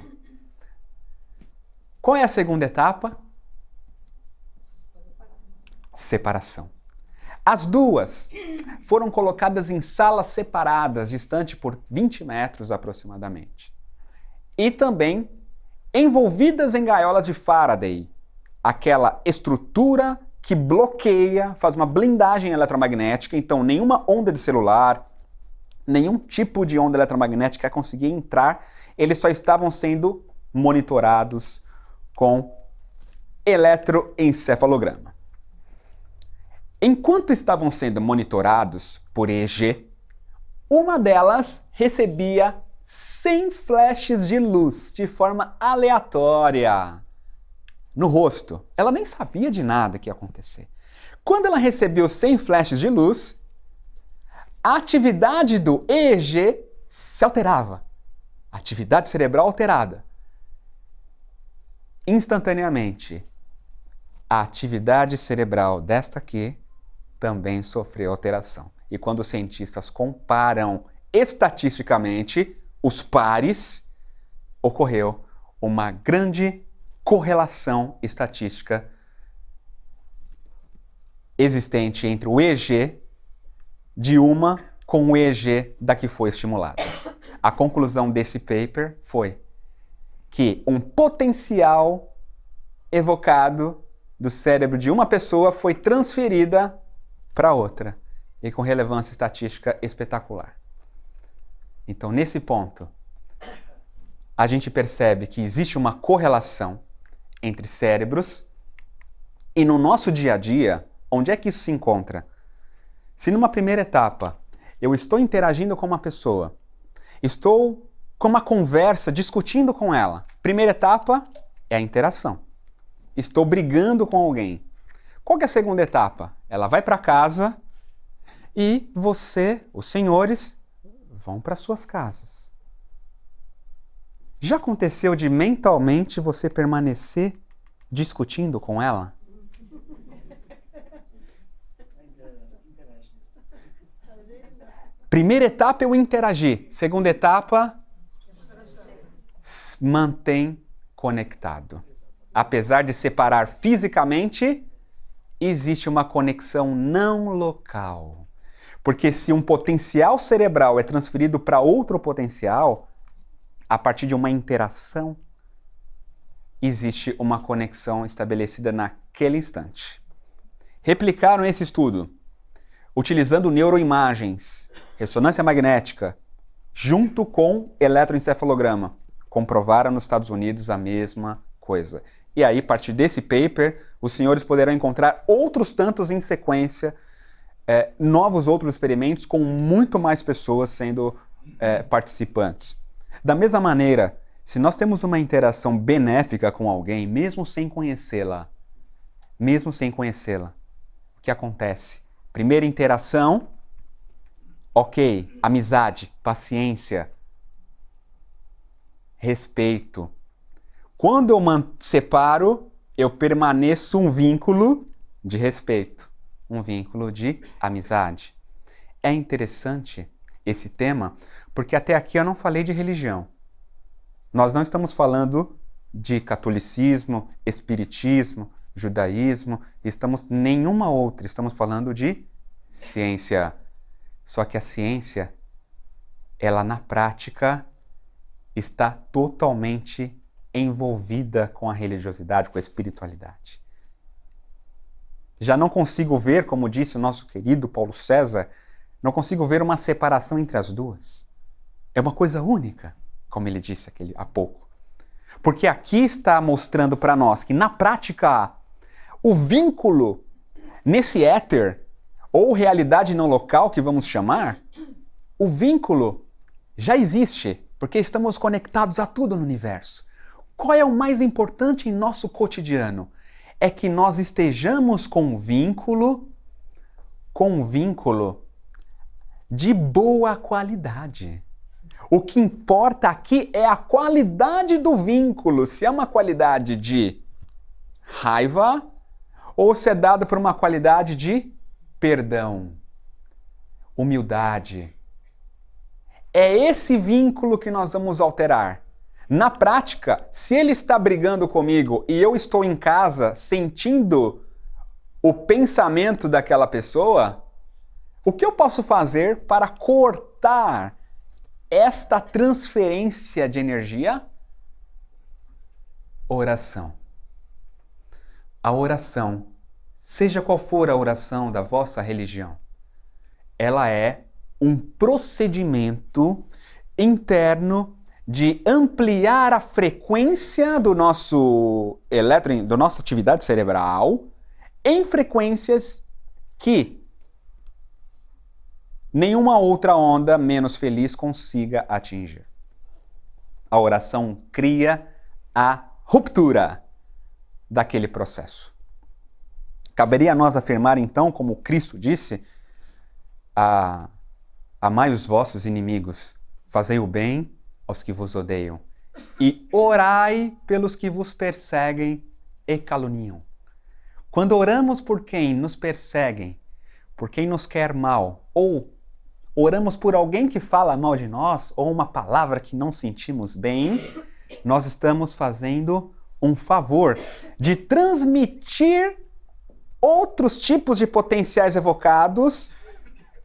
Qual é a segunda etapa? Separação. As duas foram colocadas em salas separadas, distante por 20 metros aproximadamente. E também envolvidas em gaiolas de Faraday, aquela estrutura que bloqueia, faz uma blindagem eletromagnética, então nenhuma onda de celular, nenhum tipo de onda eletromagnética conseguia entrar, eles só estavam sendo monitorados com eletroencefalograma. Enquanto estavam sendo monitorados por EEG, uma delas recebia 100 flashes de luz de forma aleatória no rosto. Ela nem sabia de nada que ia acontecer. Quando ela recebeu 100 flashes de luz, a atividade do EEG se alterava. A atividade cerebral alterada. Instantaneamente, a atividade cerebral desta aqui também sofreu alteração. E quando os cientistas comparam estatisticamente os pares, ocorreu uma grande correlação estatística existente entre o EEG de uma com o EEG da que foi estimulada. A conclusão desse paper foi que um potencial evocado do cérebro de uma pessoa foi transferida para outra, e com relevância estatística espetacular. Então, nesse ponto, a gente percebe que existe uma correlação entre cérebros, e no nosso dia a dia, onde é que isso se encontra? Se numa primeira etapa eu estou interagindo com uma pessoa, estou com uma conversa, discutindo com ela, primeira etapa é a interação. Estou brigando com alguém. Qual que é a segunda etapa? Ela vai para casa e você, os senhores, vão para suas casas. Já aconteceu de mentalmente você permanecer discutindo com ela? Primeira etapa eu interagir. Segunda etapa, mantém conectado. Apesar de separar fisicamente, existe uma conexão não local. Porque se um potencial cerebral é transferido para outro potencial, a partir de uma interação, existe uma conexão estabelecida naquele instante. Replicaram esse estudo utilizando neuroimagens, ressonância magnética, junto com eletroencefalograma. Comprovaram nos Estados Unidos a mesma coisa. E aí, a partir desse paper, os senhores poderão encontrar outros tantos em sequência, novos outros experimentos com muito mais pessoas sendo participantes. Da mesma maneira, se nós temos uma interação benéfica com alguém, mesmo sem conhecê-la, o que acontece? Primeira interação, ok, amizade, paciência, respeito. Quando eu separo, eu permaneço um vínculo de respeito, um vínculo de amizade. É interessante esse tema, porque até aqui eu não falei de religião. Nós não estamos falando de catolicismo, espiritismo, judaísmo, nenhuma outra, estamos falando de ciência. Só que a ciência, ela na prática está totalmente envolvida com a religiosidade, com a espiritualidade. Já não consigo ver, como disse o nosso querido Paulo César, não consigo ver uma separação entre as duas. É uma coisa única, como ele disse há pouco. Porque aqui está mostrando para nós que, na prática, o vínculo nesse éter, ou realidade não local, que vamos chamar, o vínculo já existe, porque estamos conectados a tudo no universo. Qual é o mais importante em nosso cotidiano? É que nós estejamos com um vínculo de boa qualidade. O que importa aqui é a qualidade do vínculo, se é uma qualidade de raiva ou se é dada por uma qualidade de perdão, humildade. É esse vínculo que nós vamos alterar. Na prática, se ele está brigando comigo e eu estou em casa sentindo o pensamento daquela pessoa, o que eu posso fazer para cortar esta transferência de energia? Oração. A oração, seja qual for a oração da vossa religião, ela é um procedimento interno de ampliar a frequência da nossa atividade cerebral em frequências que nenhuma outra onda menos feliz consiga atingir. A oração cria a ruptura daquele processo. Caberia a nós afirmar então, como Cristo disse, amai os vossos inimigos, fazei o bem aos que vos odeiam e orai pelos que vos perseguem e caluniam. Quando oramos por quem nos perseguem, por quem nos quer mal, ou oramos por alguém que fala mal de nós, ou uma palavra que não sentimos bem, nós estamos fazendo um favor de transmitir outros tipos de potenciais evocados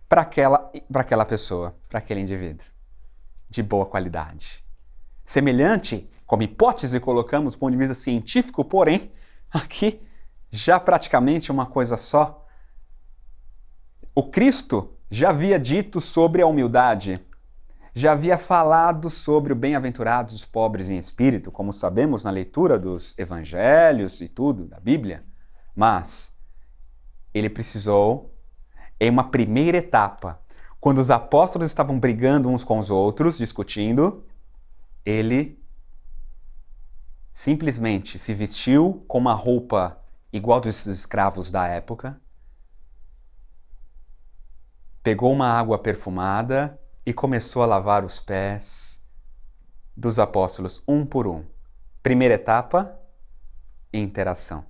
para aquela pessoa, para aquele indivíduo, de boa qualidade. Semelhante, como hipótese, colocamos do ponto de vista científico, porém, aqui já praticamente uma coisa só. O Cristo já havia dito sobre a humildade, já havia falado sobre o bem-aventurados os pobres em espírito, como sabemos na leitura dos evangelhos e tudo, da Bíblia, mas ele precisou, em uma primeira etapa, quando os apóstolos estavam brigando uns com os outros, discutindo, ele simplesmente se vestiu com uma roupa igual dos escravos da época, pegou uma água perfumada e começou a lavar os pés dos apóstolos, um por um. Primeira etapa, interação.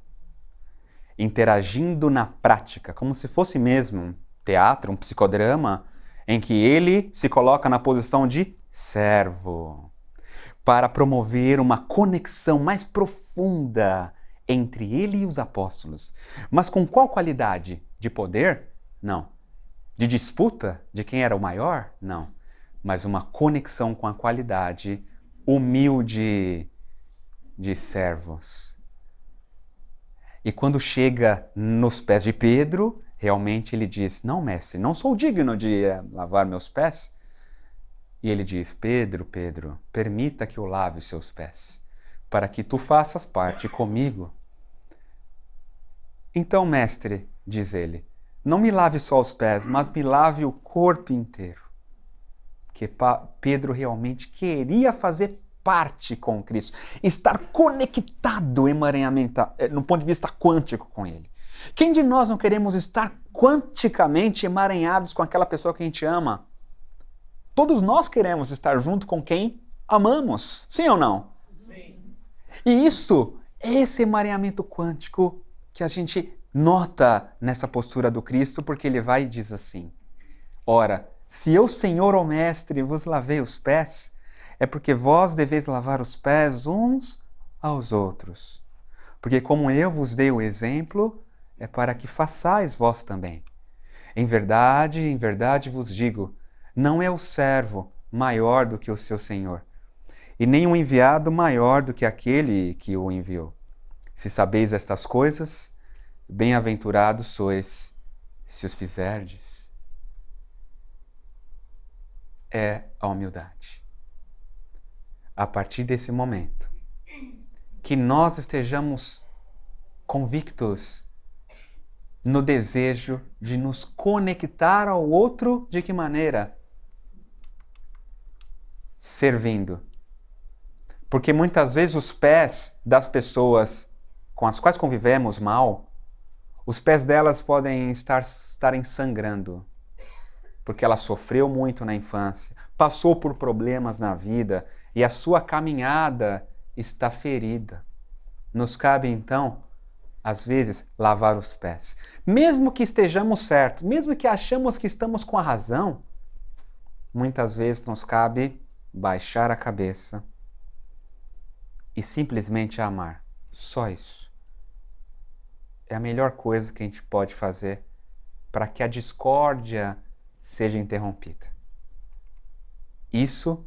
Interagindo na prática, como se fosse mesmo um teatro, um psicodrama, em que ele se coloca na posição de servo, para promover uma conexão mais profunda entre ele e os apóstolos. Mas com qual qualidade? De poder? Não. De disputa? De quem era o maior? Não. Mas uma conexão com a qualidade humilde de servos. E quando chega nos pés de Pedro, realmente ele diz, não, mestre, não sou digno de lavar meus pés. E ele diz, Pedro, Pedro, permita que eu lave seus pés, para que tu faças parte comigo. Então, mestre, diz ele, não me lave só os pés, mas me lave o corpo inteiro. Que Pedro realmente queria fazer parte com Cristo, estar conectado no ponto de vista quântico com Ele. Quem de nós não queremos estar quanticamente emaranhados com aquela pessoa que a gente ama? Todos nós queremos estar junto com quem amamos, sim ou não? Sim. E esse emaranhamento quântico que a gente nota nessa postura do Cristo, porque ele vai e diz assim, ora, se eu, Senhor ou Mestre, vos lavei os pés, é porque vós deveis lavar os pés uns aos outros. Porque como eu vos dei o exemplo, é para que façais vós também. Em verdade vos digo, não é o servo maior do que o seu Senhor, e nem o enviado maior do que aquele que o enviou. Se sabeis estas coisas, bem-aventurados sois, se os fizerdes. É a humildade. A partir desse momento, que nós estejamos convictos no desejo de nos conectar ao outro, de que maneira? Servindo. Porque muitas vezes os pés das pessoas com as quais convivemos mal, os pés delas podem estarem sangrando, porque ela sofreu muito na infância, passou por problemas na vida e a sua caminhada está ferida. Nos cabe então, às vezes, lavar os pés. Mesmo que estejamos certos, mesmo que achamos que estamos com a razão, muitas vezes nos cabe baixar a cabeça e simplesmente amar. Só isso. É a melhor coisa que a gente pode fazer para que a discórdia seja interrompida. Isso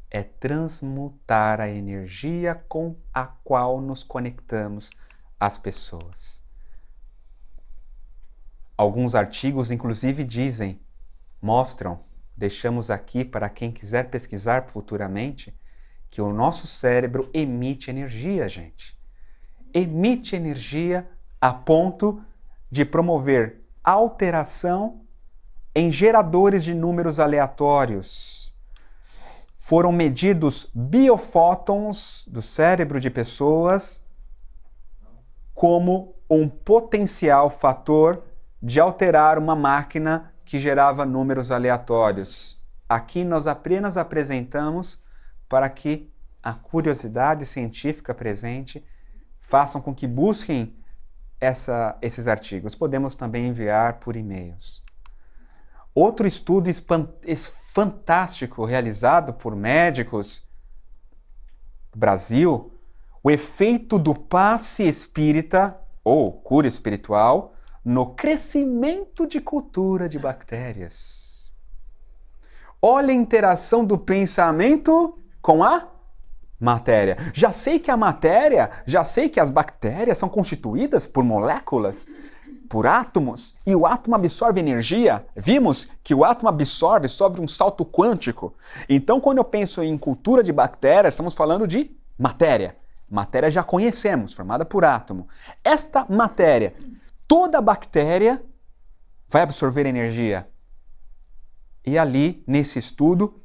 é transmutar a energia com a qual nos conectamos às pessoas. Alguns artigos, inclusive, mostram, deixamos aqui para quem quiser pesquisar futuramente, que o nosso cérebro emite energia, gente. Emite energia a ponto de promover alteração em geradores de números aleatórios. Foram medidos biofótons do cérebro de pessoas como um potencial fator de alterar uma máquina que gerava números aleatórios. Aqui nós apenas apresentamos para que a curiosidade científica presente façam com que busquem esses artigos. Podemos também enviar por e-mails. Outro estudo fantástico realizado por médicos do Brasil, o efeito do passe espírita ou cura espiritual no crescimento de cultura de bactérias. Olha a interação do pensamento com a matéria. Já sei que as bactérias são constituídas por moléculas, por átomos, e o átomo absorve energia. Vimos que o átomo absorve sobre um salto quântico. Então, quando eu penso em cultura de bactérias, estamos falando de matéria. Matéria já conhecemos, formada por átomo. Esta matéria, toda bactéria vai absorver energia. E ali, nesse estudo,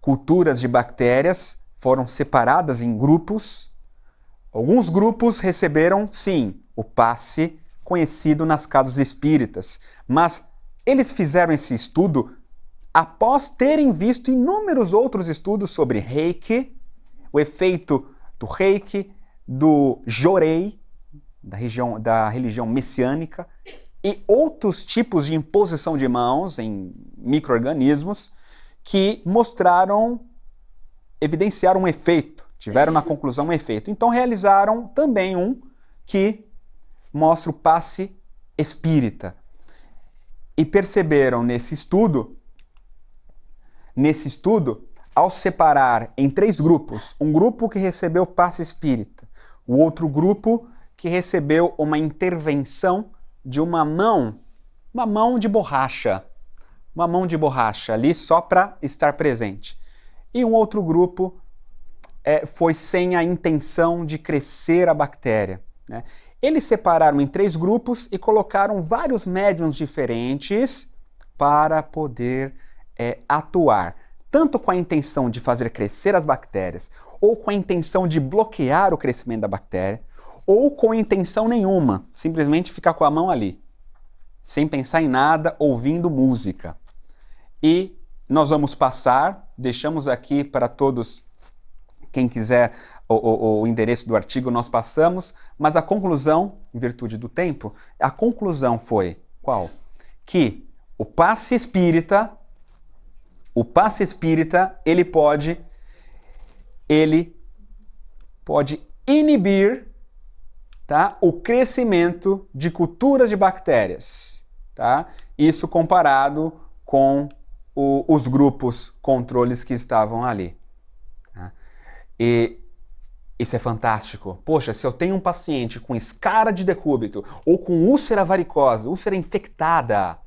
culturas de bactérias foram separadas em grupos. Alguns grupos receberam, sim, o passe conhecido nas casas espíritas, mas eles fizeram esse estudo após terem visto inúmeros outros estudos sobre Reiki, o efeito do Reiki, do Jorei, da religião messiânica, e outros tipos de imposição de mãos em micro-organismos que evidenciaram um efeito, tiveram na conclusão um efeito. Então realizaram também um que mostra o passe espírita. E perceberam nesse estudo, ao separar em 3 grupos, um grupo que recebeu o passe espírita, o outro grupo que recebeu uma intervenção de uma mão de borracha ali só para estar presente. E um outro grupo foi sem a intenção de crescer a bactéria, né? Eles separaram em 3 grupos e colocaram vários médiuns diferentes para poder atuar, tanto com a intenção de fazer crescer as bactérias, ou com a intenção de bloquear o crescimento da bactéria, ou com intenção nenhuma, simplesmente ficar com a mão ali, sem pensar em nada, ouvindo música. E nós vamos passar, deixamos aqui para todos, quem quiser o endereço do artigo, nós passamos, mas a conclusão, em virtude do tempo, a conclusão foi qual? Que o passe espírita, ele pode inibir, tá, o crescimento de culturas de bactérias, tá? Isso comparado com os grupos controles que estavam ali. Tá? E isso é fantástico. Poxa, se eu tenho um paciente com escara de decúbito ou com úlcera varicosa, úlcera infectada,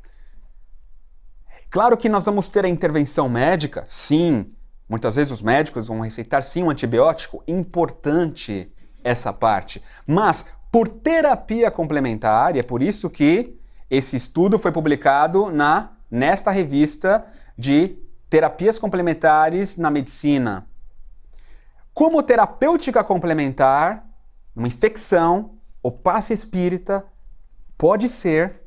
claro que nós vamos ter a intervenção médica, sim. Muitas vezes os médicos vão receitar, sim, um antibiótico, importante essa parte. Mas por terapia complementar, e é por isso que esse estudo foi publicado nesta revista de terapias complementares na medicina. Como terapêutica complementar, uma infecção, o passe espírita pode ser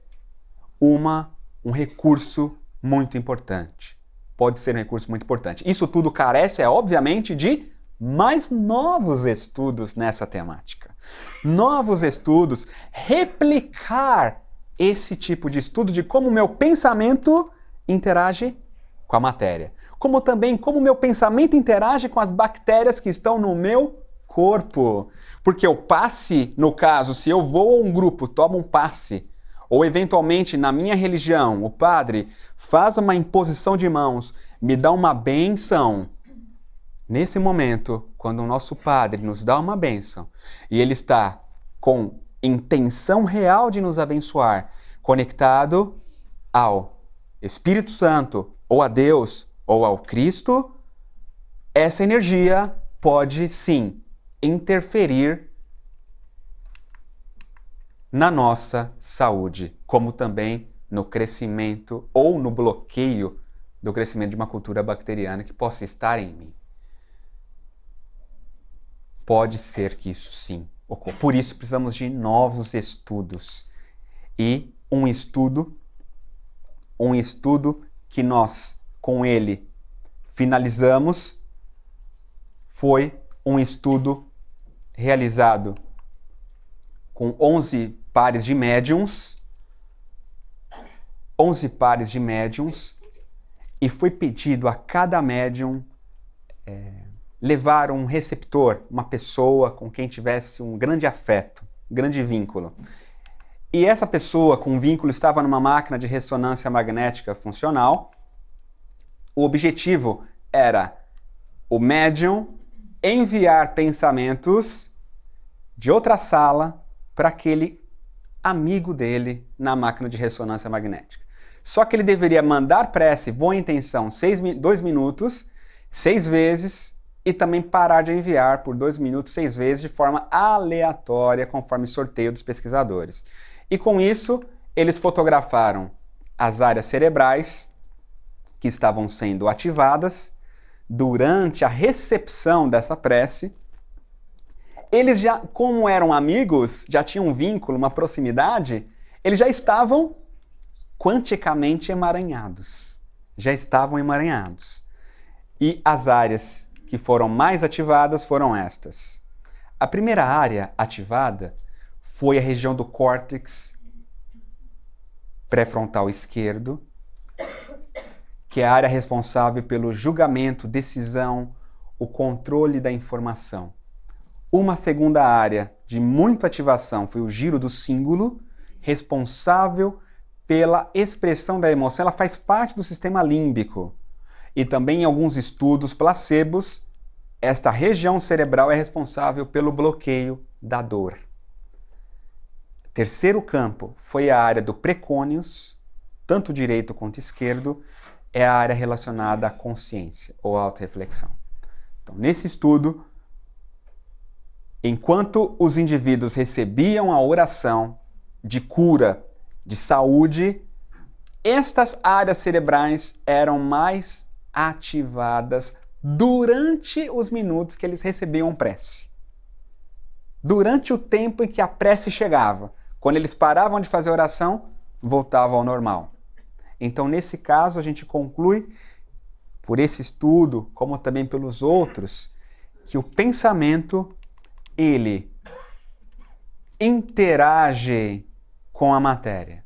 um recurso muito importante. Pode ser um recurso muito importante. Isso tudo carece, obviamente, de mais novos estudos nessa temática. Novos estudos, replicar esse tipo de estudo de como o meu pensamento interage com a matéria. Como também como o meu pensamento interage com as bactérias que estão no meu corpo. Porque o passe, no caso, se eu vou a um grupo, tomo um passe, ou eventualmente na minha religião, o padre faz uma imposição de mãos, me dá uma bênção. Nesse momento, quando o nosso padre nos dá uma bênção e ele está com intenção real de nos abençoar, conectado ao Espírito Santo, ou a Deus, ou ao Cristo, essa energia pode sim interferir na nossa saúde, como também no crescimento ou no bloqueio do crescimento de uma cultura bacteriana que possa estar em mim. Pode ser que isso sim ocorra. Por isso precisamos de novos estudos. E um estudo que nós, com ele, finalizamos, foi um estudo realizado com 11 pares de médiums, 11 pares de médiums, e foi pedido a cada médium levar um receptor, uma pessoa com quem tivesse um grande afeto, um grande vínculo. E essa pessoa com vínculo estava numa máquina de ressonância magnética funcional. O objetivo era o médium enviar pensamentos de outra sala para aquele amigo dele na máquina de ressonância magnética. Só que ele deveria mandar prece, boa intenção, 2 minutos, 6 vezes, e também parar de enviar por 2 minutos, 6 vezes, de forma aleatória, conforme sorteio dos pesquisadores. E com isso, eles fotografaram as áreas cerebrais que estavam sendo ativadas durante a recepção dessa prece. Eles já, como eram amigos, já tinham um vínculo, uma proximidade, eles já estavam quanticamente emaranhados. Já estavam emaranhados. E as áreas que foram mais ativadas foram estas. A primeira área ativada foi a região do córtex pré-frontal esquerdo, que é a área responsável pelo julgamento, decisão, o controle da informação. Uma segunda área de muita ativação foi o giro do cíngulo, responsável pela expressão da emoção. Ela faz parte do sistema límbico. E também em alguns estudos placebos, esta região cerebral é responsável pelo bloqueio da dor. Terceiro campo foi a área do precônios, tanto direito quanto esquerdo, é a área relacionada à consciência ou autorreflexão. Então, nesse estudo, enquanto os indivíduos recebiam a oração de cura, de saúde, estas áreas cerebrais eram mais ativadas durante os minutos que eles recebiam prece. Durante o tempo em que a prece chegava. Quando eles paravam de fazer oração, voltavam ao normal. Então, nesse caso, a gente conclui, por esse estudo, como também pelos outros, que o pensamento, ele interage com a matéria.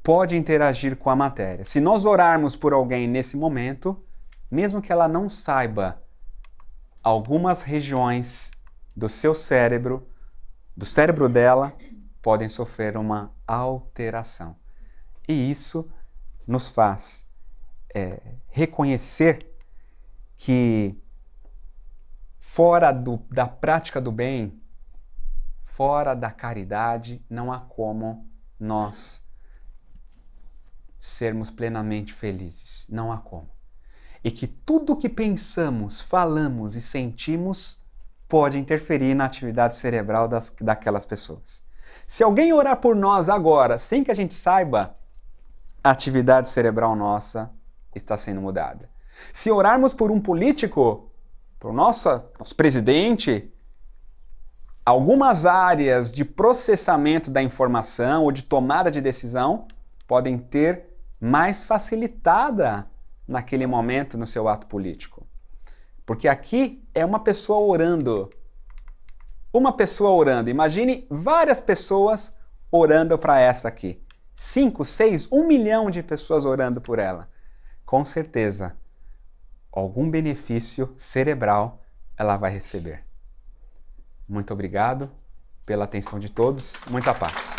Pode interagir com a matéria. Se nós orarmos por alguém nesse momento, mesmo que ela não saiba, algumas regiões do seu cérebro, do cérebro dela, podem sofrer uma alteração. E isso nos faz reconhecer que fora da prática do bem, fora da caridade, não há como nós sermos plenamente felizes. Não há como. E que tudo que pensamos, falamos e sentimos pode interferir na atividade cerebral daquelas pessoas. Se alguém orar por nós agora, sem que a gente saiba, a atividade cerebral nossa está sendo mudada. Se orarmos por um político, por nosso presidente, algumas áreas de processamento da informação ou de tomada de decisão podem ter mais facilitada naquele momento no seu ato político. Porque aqui é uma pessoa orando. Uma pessoa orando. Imagine várias pessoas orando para essa aqui. 5, 6, 1 milhão de pessoas orando por ela. Com certeza, algum benefício cerebral ela vai receber. Muito obrigado pela atenção de todos. Muita paz.